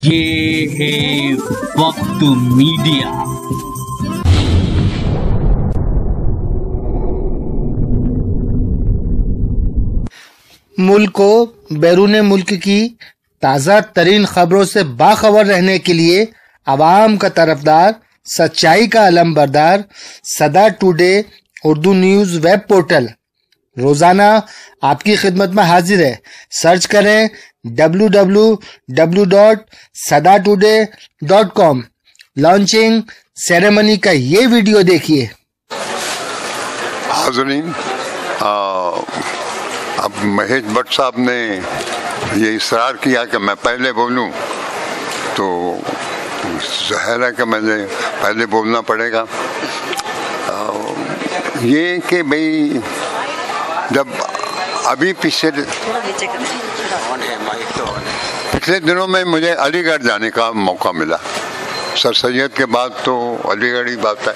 یہ ہے وقت میڈیا۔ ملک کو بیرون ملک کی تازہ ترین خبروں سے باخبر رہنے کے لیے عوام کا طرفدار، سچائی کا علم بردار صدا today Urdu news web portal روزانہ آپ کی خدمت میں حاضر ہے۔ سرچ کریں www.sadatoday.com۔ لانچنگ سیریمنی کا یہ ویڈیو دیکھیے۔ حاضرین، اب مہیش بٹ صاحب نے یہ اصرار کیا کہ میں پہلے بولوں، تو ظاہر ہے کہ مجھے پہلے بولنا پڑے گا۔ یہ کہ بھئی جب ابھی پچھلے دنوں میں مجھے علی گڑھ جانے کا موقع ملا۔ سر سید کے بعد تو علی گڑھ ہی بات ہے،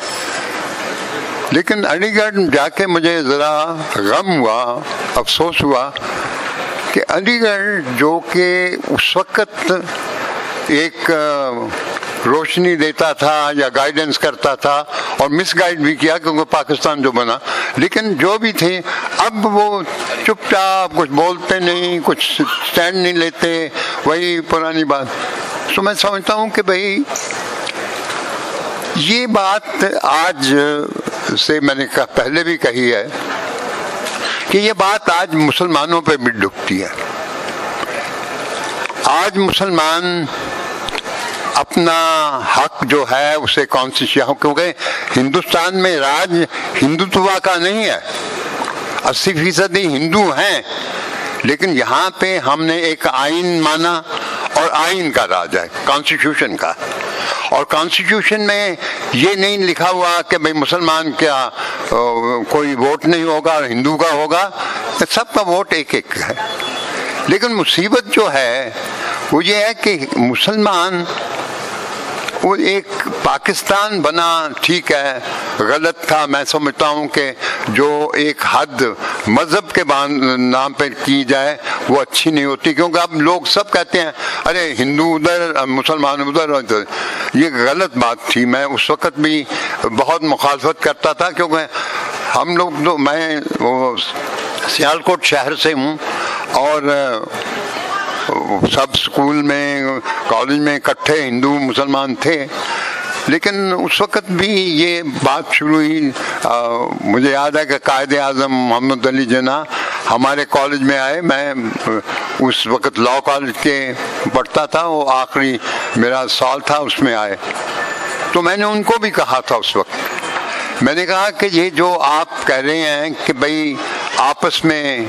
لیکن علی گڑھ جا کے مجھے ذرا غم ہوا، افسوس ہوا کہ علی گڑھ جو کہ اس وقت ایک روشنی دیتا تھا یا گائیڈنس کرتا تھا، اور مس گائیڈ بھی کیا کیونکہ پاکستان جو بنا، لیکن جو بھی تھے اب وہ چپ چاپ کچھ بولتے نہیں، کچھ سٹینڈ نہیں لیتے، وہی پرانی بات۔ تو میں سمجھتا ہوں کہ بھئی یہ بات آج سے میں نے پہلے بھی کہی ہے کہ یہ بات آج مسلمانوں پہ بھی ڈھکتی ہے۔ آج مسلمان اپنا حق جو ہے اسے کانسٹیٹیوشن، کیونکہ ہندوستان میں راج ہندوتوا کا نہیں ہے، 80% ہندو ہیں، لیکن یہاں پہ ہم نے ایک آئین مانا، اور آئین کا راج ہے، کانسٹیٹیوشن کا۔ اور کانسٹیٹیوشن میں یہ نہیں لکھا ہوا کہ بھئی مسلمان کیا کوئی ووٹ نہیں ہوگا اور ہندو کا ہوگا، سب کا ووٹ ایک ایک ہے۔ لیکن مصیبت جو ہے وہ یہ ہے کہ مسلمان وہ ایک پاکستان بنا، ٹھیک ہے، غلط تھا۔ میں سمجھتا ہوں کہ جو ایک حد مذہب کے نام پہ کی جائے وہ اچھی نہیں ہوتی، کیونکہ اب لوگ سب کہتے ہیں ارے ہندو ادھر مسلمان ادھر۔ یہ غلط بات تھی۔ میں اس وقت بھی بہت مخالفت کرتا تھا، کیونکہ ہم لوگ تو، میں سیالکوٹ شہر سے ہوں، اور سب اسکول میں کالج میں اکٹھے ہندو مسلمان تھے، لیکن اس وقت بھی یہ بات شروع ہوئی۔ مجھے یاد ہے کہ قائد اعظم محمد علی جناح ہمارے کالج میں آئے، میں اس وقت لاء کالج کے پڑھتا تھا، وہ آخری میرا سال تھا، اس میں آئے۔ تو میں نے ان کو بھی کہا تھا اس وقت، میں نے کہا کہ یہ جو آپ کہہ رہے ہیں کہ بھئی آپس میں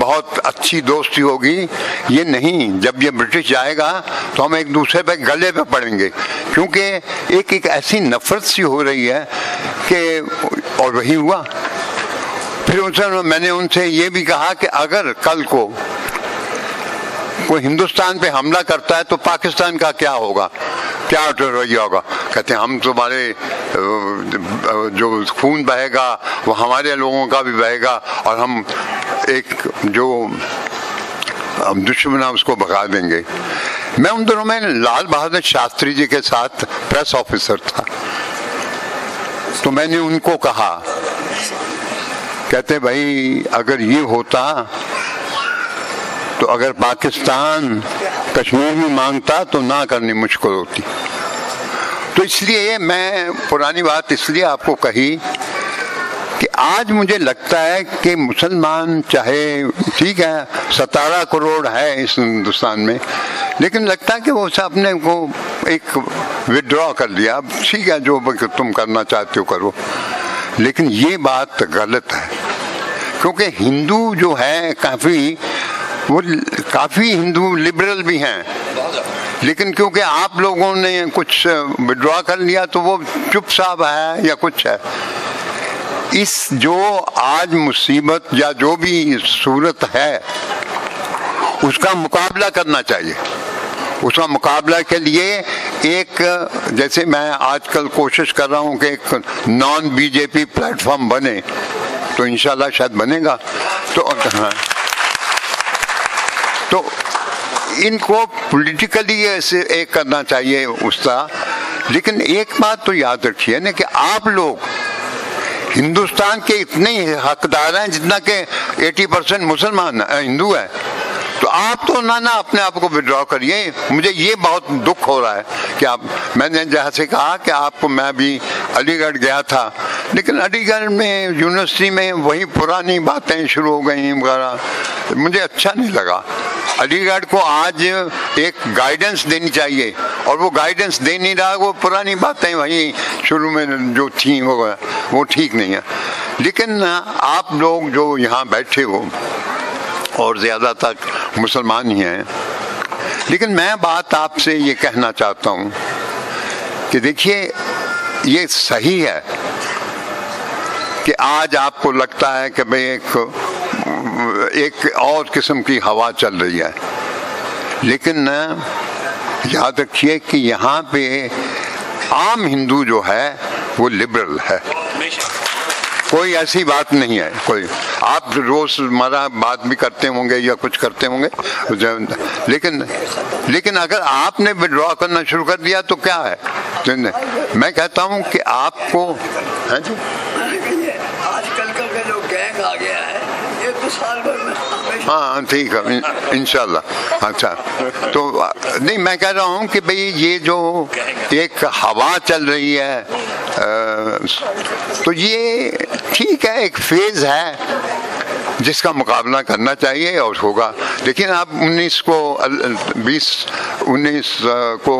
بہت اچھی دوستی ہوگی، یہ نہیں۔ جب یہ برٹش جائے گا تو ہم ایک دوسرے پہ گلے پہ پڑیں گے، کیونکہ ایک ایسی نفرت سی ہو رہی ہے کہ، اور وہی ہوا۔ پھر میں نے ان سے یہ بھی کہا کہ اگر کل کو کوئی ہندوستان پہ حملہ کرتا ہے تو پاکستان کا کیا ہوگا، کیا رویہ ہوگا؟ کہتے ہیں ہم تمہارے جو خون بہے گا وہ ہمارے لوگوں کا بھی بہے گا، اور ہم ایک جو دشمن ہے اس کو بھگا دیں گے۔ میں ان دنوں میں لال بہادر شاستری جی کے ساتھ پریس آفیسر تھا، تو میں نے ان کو کہا، کہتے بھائی اگر یہ ہوتا تو اگر پاکستان کشمیر بھی مانگتا تو نہ کرنی مشکل ہوتی۔ تو اس لیے میں پرانی بات اس لیے آپ کو کہی کہ آج مجھے لگتا ہے کہ مسلمان چاہے ٹھیک ہے 17 کروڑ ہے اس ہندوستان میں، لیکن لگتا ہے کہ وہ اپنے کو ایک وڈرا کر لیا، اب ٹھیک ہے جو تم کرنا چاہتے ہو کرو، لیکن یہ بات غلط ہے۔ کیونکہ ہندو جو ہے کافی ہندو لبرل بھی ہیں، لیکن کیونکہ آپ لوگوں نے کچھ وڈرا کر لیا تو وہ چپ صاحب ہے یا کچھ ہے۔ اس جو آج مصیبت یا جو بھی صورت ہے اس کا مقابلہ کرنا چاہیے۔ اس کا مقابلہ کے لیے ایک، جیسے میں آج کل کوشش کر رہا ہوں کہ ایک نان بی جے پی پلیٹ فارم بنے، تو انشاءاللہ شاید بنے گا۔ تو इनको पॉलिटिकली ऐसे एक करना चाहिए उसका, लेकिन एक बात तो याद रखिए ना कि आप लोग हिंदुस्तान के इतने हकदार हैं जितना कि 80% मुसलमान हिंदू है, तो आप तो ना अपने आप को विड्रॉ करिए। मुझे ये बहुत दुख हो रहा है कि मैंने जैसे कहा कि आपको, मैं भी अलीगढ़ गया था, लेकिन अलीगढ़ में यूनिवर्सिटी में वही पुरानी बातें शुरू हो गई वगैरह, मुझे अच्छा नहीं लगा। अलीगढ़ को आज एक गाइडेंस देनी चाहिए, और वो गाइडेंस दे नहीं रहा, वो पुरानी बातें वही शुरू में जो थी वो ठीक नहीं है। लेकिन आप लोग जो यहाँ बैठे हो और ज़्यादातर मुसलमान ही हैं, लेकिन मैं बात आपसे ये कहना चाहता हूँ कि देखिए ये सही है कि आज आपको लगता है कि भाई एक और किस्म की हवा चल रही है, लेकिन याद रखिए कि यहाँ पे आम हिंदू जो है वो लिबरल है, कोई ऐसी बात नहीं है। कोई आप रोजमर्रा बात भी करते होंगे या कुछ करते होंगे, लेकिन अगर आपने विड्रॉ करना शुरू कर दिया तो क्या है? मैं कहता हूँ कि आपको है जी, आजकल का जो गैंग आ गया है ये तो साल भर में, हाँ ठीक है इंशाल्लाह। अच्छा, तो नहीं, मैं कह रहा हूँ कि भाई ये जो एक हवा चल रही है, तो ये ठीक है, एक फेज है जिसका मुकाबला करना चाहिए और होगा। लेकिन अब 19 को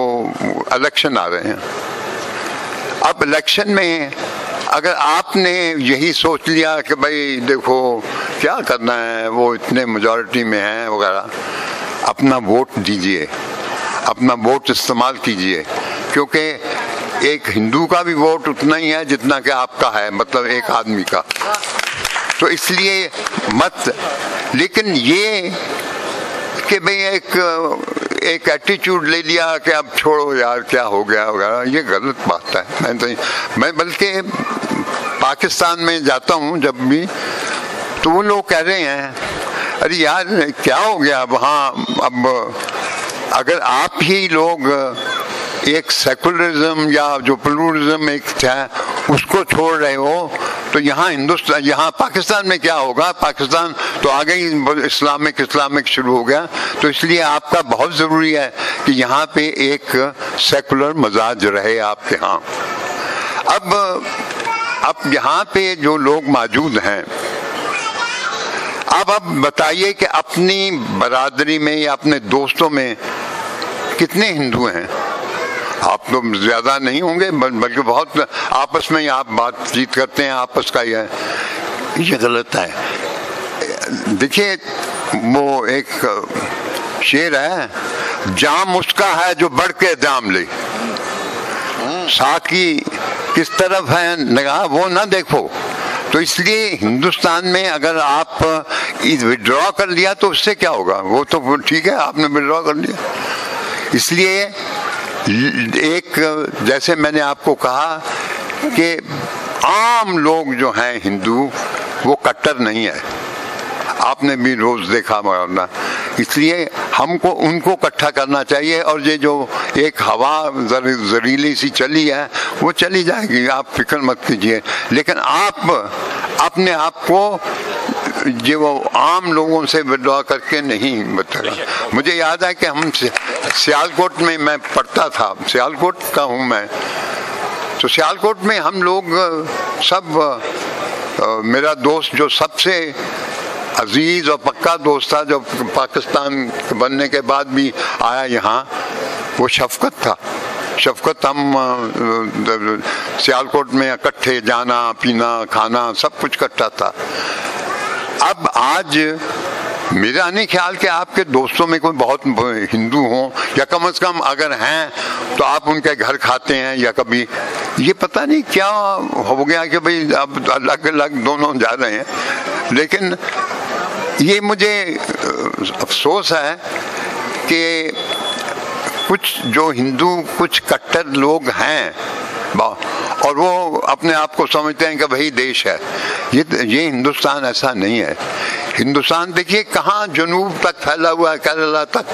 इलेक्शन आ रहे हैं। अब इलेक्शन में अगर आपने यही सोच लिया कि भाई देखो क्या करना है, वो इतने मेजॉरिटी में है वगैरह, अपना वोट दीजिए, अपना वोट इस्तेमाल कीजिए, क्योंकि एक हिंदू का भी वोट उतना ही है जितना कि आपका है, मतलब एक आदमी का। तो इसलिए मत, लेकिन ये कि भाई एक एटीट्यूड ले लिया कि अब छोड़ो यार क्या हो गया वगैरह, ये गलत बात है। मैं बल्कि पाकिस्तान में जाता हूँ जब भी, तो वो लोग कह रहे हैं अरे यार क्या हो गया वहाँ, अब अगर आप ही लोग एक सेकुलरिज्म या जो प्लूरलिज्म एक था उसको छोड़ रहे हो, तो यहाँ हिंदुस्तान, यहाँ पाकिस्तान में क्या होगा? पाकिस्तान तो आगे ही इस्लामिक शुरू हो गया। तो इसलिए आपका बहुत ज़रूरी है कि यहाँ पे एक सेकुलर मजाज रहे आपके यहाँ। अब यहाँ पे जो लोग मौजूद हैं, अब बताइए कि अपनी बरादरी में या अपने दोस्तों में कितने हिंदू हैं? आप तो ज्यादा नहीं होंगे, बल्कि बहुत आपस में आप बातचीत करते हैं, आपस का ये गलत है। देखिए वो एक शेर है, जाम उसका है जो बढ़ के जाम ले, साकी किस तरफ है निगाह वो ना देखो। तो इसलिए हिंदुस्तान में अगर आप विड्रॉ कर लिया तो उससे क्या होगा? वो तो ठीक है, आपने विड्रॉ कर लिया। इसलिए एक, जैसे मैंने आपको कहा कि आम लोग जो हैं हिंदू, वो कट्टर नहीं है, आपने भी रोज देखा होगा। इसलिए हमको उनको इकट्ठा करना चाहिए, और ये जो एक हवा जहरीली सी चली है वो चली जाएगी, आप फिक्र मत कीजिए। लेकिन आप अपने आप को जो वो आम लोगों से विड्रॉ करके नहीं बताया। मुझे याद है कि हम सियालकोट में, मैं पढ़ता था, सियालकोट का हूँ मैं, तो सियालकोट में हम लोग सब, मेरा दोस्त जो सबसे अजीज और पक्का दोस्त था, जो पाकिस्तान बनने के बाद भी आया यहाँ, वो शफकत था। शफकत, हम सियालकोट में इकट्ठे जाना पीना खाना सब कुछ इकट्ठा था। अब आज मेरा नहीं ख्याल कि आपके दोस्तों में कोई बहुत हिंदू हों, या कम से कम अगर हैं तो आप उनके घर खाते हैं, या कभी ये पता नहीं क्या हो गया कि भाई अब अलग अलग दोनों जा रहे हैं। लेकिन ये मुझे अफसोस है कि कुछ जो हिंदू कुछ कट्टर लोग हैं, और वो अपने आप को समझते हैं कि भाई देश है। ये हिंदुस्तान ऐसा नहीं है। हिंदुस्तान देखिए कहाँ जनूब तक फैला हुआ है, केरला तक।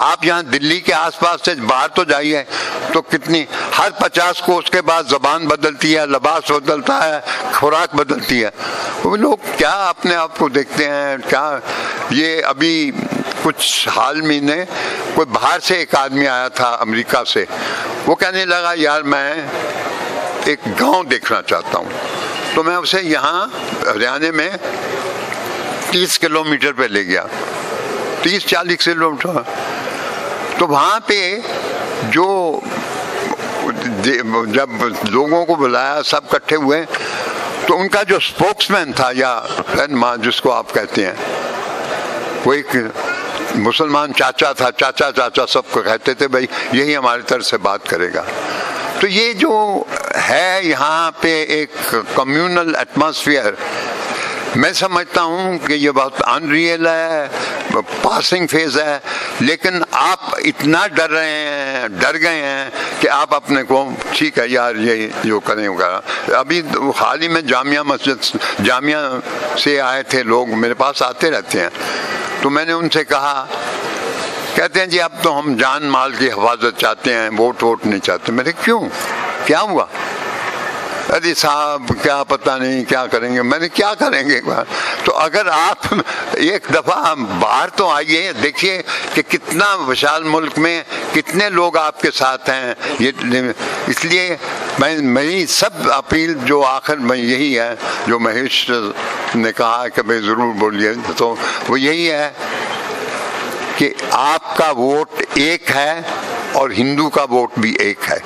आप यहाँ दिल्ली के आसपास से बाहर तो जाइए तो कितनी, हर 50 कोस के बाद जबान बदलती है, लिबास बदलता है, खुराक बदलती है। वो लोग क्या अपने आप को देखते हैं क्या? ये अभी कुछ हाल महीने कोई बाहर से एक आदमी आया था अमेरिका से, वो कहने लगा यार मैं एक गांव देखना चाहता हूँ। तो मैं उसे यहाँ हरियाणा में 30 किलोमीटर पे ले गया, 30-40 किलोमीटर। तो वहाँ पे जो जब लोगों को बुलाया, सब इकट्ठे हुए, तो उनका जो स्पोक्समैन था या रहनुमा जिसको आप कहते हैं, वो एक मुसलमान चाचा था। चाचा सबको कहते थे भाई यही हमारी तरफ से बात करेगा। तो ये जो है यहाँ पे एक कम्युनल एटमॉस्फेयर, मैं समझता हूँ कि ये बहुत अनरियल है, पासिंग फेज है। लेकिन आप इतना डर गए हैं कि आप अपने को ठीक है यार ये जो करें होगा। अभी हाल ही में जामिया से आए थे लोग, मेरे पास आते रहते हैं, तो मैंने उनसे कहा, कहते हैं जी अब तो हम जान माल की हिफाजत चाहते हैं, वोट नहीं चाहते। मैंने क्यों, क्या हुआ? अरे साहब क्या पता नहीं क्या करेंगे। मैंने क्या करेंगे? तो अगर आप एक दफा बाहर तो आइए, देखिए कि कितना विशाल मुल्क में कितने लोग आपके साथ हैं। ये इसलिए मेरी सब अपील जो आखिर में यही है, जो महेश ने कहा कि भाई जरूर बोलिए, तो वो यही है कि आपका वोट एक है और हिंदू का वोट भी एक है।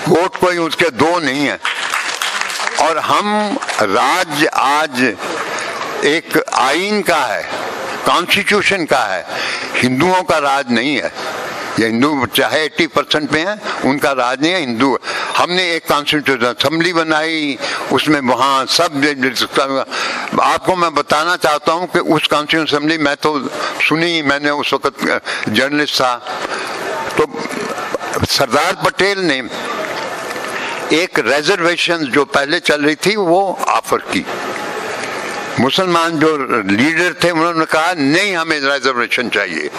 वोट कोई उसके दो नहीं है। और हम राज्य आज एक आईन का है, कॉन्स्टिट्यूशन का है, हिंदुओं का राज नहीं है। ये हिंदू चाहे 80% में है, उनका राज नहीं है, हिंदू। हमने एक कॉन्स्टिट्यूशन असेंबली बनाई, उसमें वहाँ सब आपको मैं बताना चाहता हूँ कि उस कॉन्स्टिट्यूशन असेंबली मैं तो सुनी, मैंने उस वक्त जर्नलिस्ट था, तो सरदार पटेल ने एक रिजर्वेशन जो पहले चल रही थी वो ऑफर की। मुसलमान जो लीडर थे उन्होंने कहा नहीं हमें रिजर्वेशन चाहिए।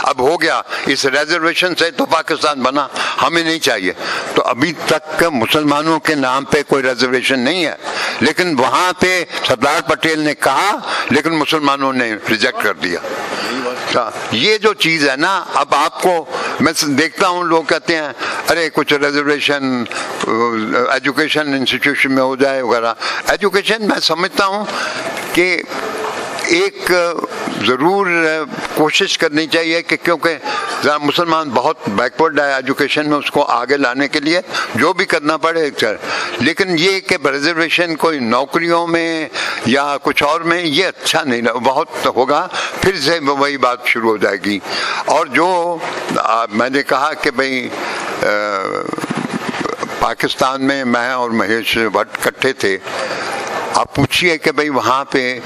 अब हो गया, इस रिजर्वेशन से तो पाकिस्तान बना, हमें नहीं चाहिए। तो अभी तक मुसलमानों के नाम पे कोई रिजर्वेशन नहीं है, लेकिन वहां पे सरदार पटेल ने कहा, लेकिन मुसलमानों ने रिजेक्ट कर दिया। ये जो चीज है ना, अब आपको मैं देखता हूँ लोग कहते हैं अरे कुछ रिजर्वेशन एजुकेशन इंस्टीट्यूशन में हो जाए वगैरह। एजुकेशन मैं समझता हूँ कि एक ज़रूर कोशिश करनी चाहिए कि क्योंकि मुसलमान बहुत बैकवर्ड है एजुकेशन में, उसको आगे लाने के लिए जो भी करना पड़े। लेकिन ये कि रिजर्वेशन कोई नौकरियों में या कुछ और में, ये अच्छा नहीं, बहुत होगा फिर से वही बात शुरू हो जाएगी। और जो मैंने कहा कि भाई पाकिस्तान में मैं और महेश भट्ट इकट्ठे थे, आप पूछिए कि भाई वहाँ पे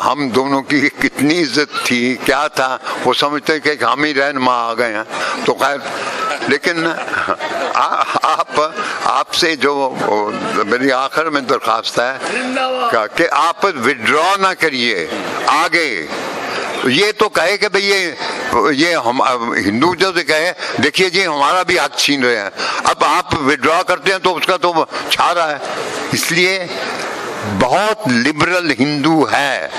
हम दोनों की कितनी इज्जत थी, क्या था। वो समझते कि हम ही रहनुमा आ गए हैं, तो खैर। लेकिन आपसे जो मेरी आखिर में दरख्वास्त है कि आप विड्रॉ ना करिए आगे। ये तो कहे कि भाई ये हम हिंदू जो से कहे देखिए जी हमारा भी हक छीन रहे हैं, अब आप विड्रॉ करते हैं तो उसका तो छा रहा है। इसलिए बहुत लिबरल हिंदू है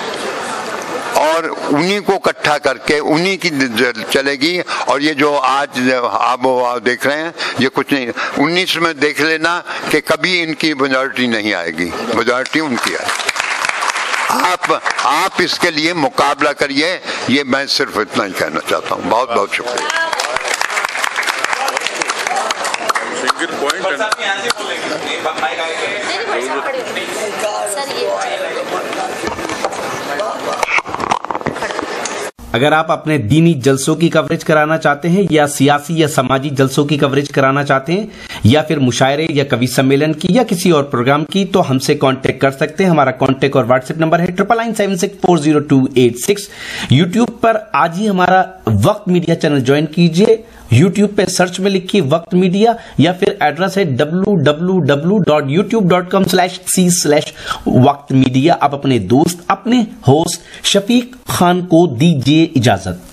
और उन्हीं को इकट्ठा करके उन्हीं की चलेगी। और ये जो आज आबो देख रहे हैं ये कुछ नहीं, 19 में देख लेना कि कभी इनकी मेजॉरिटी नहीं आएगी, मेजॉरिटी उनकी है। आप इसके लिए मुकाबला करिए, ये मैं सिर्फ इतना ही कहना चाहता हूँ। बहुत बहुत शुक्रिया। अगर आप अपने दीनी जलसों की कवरेज कराना चाहते हैं या सियासी या समाजी जलसों की कवरेज कराना चाहते हैं یا پھر مشاعرے یا کوی سمیلن کی یا کسی اور پروگرام کی تو ہم سے کانٹیکٹ کر سکتے ہیں. ہمارا کانٹیکٹ اور واٹس ایپ نمبر ہے 9997640286. یوٹیوب پر آج ہی ہمارا وقت میڈیا چینل جوائن کیجئے. یوٹیوب پہ سرچ میں لکھیے وقت میڈیا یا پھر ایڈریس ہے www.youtube.com/c/وقت میڈیا. آپ اپنے دوست اپنے ہوسٹ شفیق خان کو دیجیے اجازت.